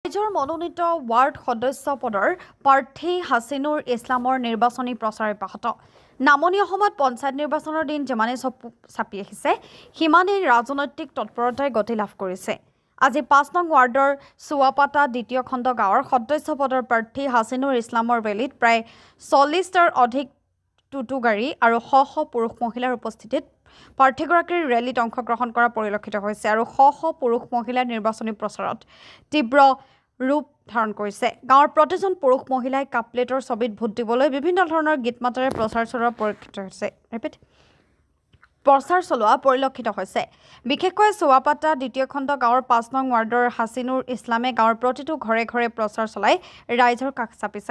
ৰাইজৰ মনোনীত ৱাৰ্ড সদস্য পদৰ প্ৰাৰ্থী হাছিনুৰ ইছলামৰ নিৰ্বাচনী প্ৰচাৰ অব্যাহত। নামনি অসমত পঞ্চায়ত নিৰ্বাচনৰ দিন যিমানেই চাপি আহিছে সিমানেই ৰাজনৈতিক তৎপৰতাই গতি লাভ কৰিছে। আজি ৫ নং ৱাৰ্ডৰ চুৱাপাতা দ্বিতীয় খণ্ড গাঁৱৰ সদস্য পদৰ প্ৰাৰ্থী হাছিনুৰ ইছলামৰ ৰেলীত প্ৰায় ৪০টাৰ অধিক টুটু গাড়ী আৰু শ শ পুৰুষ মহিলাৰ উপস্থিতিত প্ৰাৰ্থীগৰাকীৰ ৰেলীত অংশগ্ৰহণ কৰা পৰিলক্ষিত হৈছে আৰু শ শ পুৰুষ মহিলাৰ নিৰ্বাচনী প্ৰচাৰত তীব্ৰ ৰূপ ধাৰণ কৰিছে। গাঁৱৰ প্ৰতিজন পুৰুষ মহিলাই কাপ প্লেটৰ ছবিত ভোট দিবলৈ বিভিন্ন ধৰণৰ গীত মাতেৰে প্ৰচাৰ চলোৱা পৰিলক্ষিত হৈছে। বিশেষকৈ চুৱাপাতা দ্বিতীয় খণ্ড গাঁৱৰ ৫ নং ৱাৰ্ডৰ হাছিনুৰ ইছলামে গাঁৱৰ প্ৰতিটো ঘৰে ঘৰে প্ৰচাৰ চলাই ৰাইজৰ কাষ চাপিছে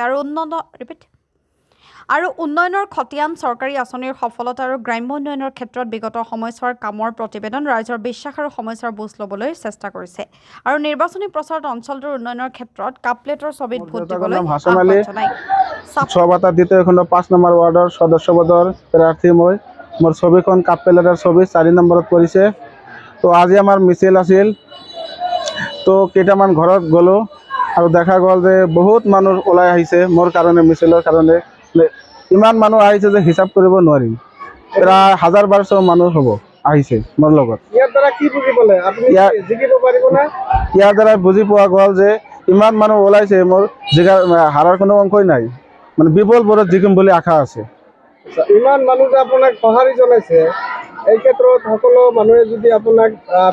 আৰু উন্নয়নৰ খতিয়ান, চৰকাৰী আঁচনিৰ সফলতা আৰু গ্ৰাম্য উন্নয়নৰ ক্ষেত্ৰত বিগত সময়ছোৱাৰ কামৰ প্ৰতিবেদন, ৰাইজৰ বিশ্বাস আৰু সমস্যাৰ বুজ ল'বলৈ চেষ্টা কৰিছে আৰু নিৰ্বাচনী প্ৰচাৰত অঞ্চলটোৰ উন্নয়নৰ ক্ষেত্ৰত কাপ প্লেটৰ ছবিত ভোট দিবলৈ আহ্বান জনায়। চুৱাপাতা দ্বিতীয় খণ্ড ৫ নম্বৰ ৱাৰ্ডৰ সদস্য পদৰ প্ৰাৰ্থী মই। মোৰ ছবিখন কাপ প্লেটৰ ছবি ৪ নম্বৰত পৰিছে। তো আজি আমাৰ মিছিল আছিল। তো কেইটামান ঘৰত গ'লোঁ আৰু দেখা গ'ল যে বহুত মানুহ ওলাই আহিছে মোৰ কাৰণে, মিছিলৰ কাৰণে। ইমান মানুহ আহিছে যে হিচাপ কৰিব নোৱাৰিম। প্ৰায় ১,০০০-১,২০০ মানুহ হ'ব আহিছে মোৰ লগত। ইয়াৰ দ্বাৰা কি বুজি পালে আপুনি? জিকিব পাৰিব না? ইয়াৰ দ্বাৰা বুজি পোৱা গ'ল যে ইমান মানুহ ওলাইছে, মোৰ হাৰাৰ কোনো অংশই নাই। মানে বিপুল ভোটত জিকিম বুলি আশা আছে। ইমান মানুহ যে আপোনাক সঁহাৰি জনাইছে, এই ক্ষেত্ৰত সকলো মানুহে যদি আপোনাক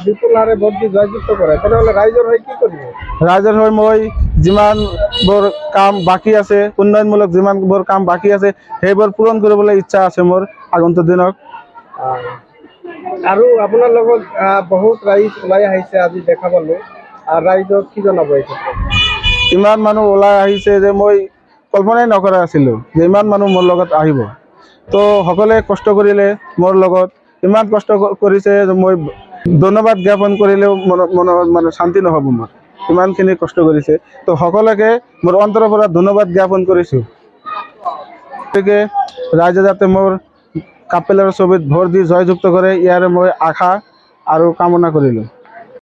বিপুল হাৰে ভোট দি জয়যুক্ত কৰে তেনেহ'লে ৰাইজৰ হৈ কি কৰিব? ৰাইজৰ হৈ মই যিমানবোৰ কাম বাকী আছে, উন্নয়নমূলক যিমানবোৰ কাম বাকী আছে সেইবোৰ পূৰণ কৰিবলৈ ইচ্ছা আছে মোৰ আগন্তুক দিনত। আৰু আপোনাৰ লগত বহুত ৰাইজ ওলাই আহিছে আজি দেখা পালোঁ, ৰাইজক কি জনাব এই ক্ষেত্ৰত? ইমান মানুহ ওলাই আহিছে যে মই কল্পনাই নকৰা আছিলোঁ যে ইমান মানুহ মোৰ লগত আহিব। তো সকলোৱে কষ্ট কৰিলে মোৰ লগত, ইমান কষ্ট কৰিছে যে মই ধন্যবাদ জ্ঞাপন কৰিলেও মনৰ মানে শান্তি নহ'ব মোৰ। ইমানখিনি কষ্ট কৰিছে, তো সকলোকে মোৰ অন্তৰৰ পৰা ধন্যবাদ জ্ঞাপন কৰিছোঁ। গতিকে ৰাইজে যাতে মোৰ কাপ প্লেটৰ ছবিত ভোট দি জয়যুক্ত কৰে, ইয়াৰে মই আশা আৰু কামনা কৰিলোঁ।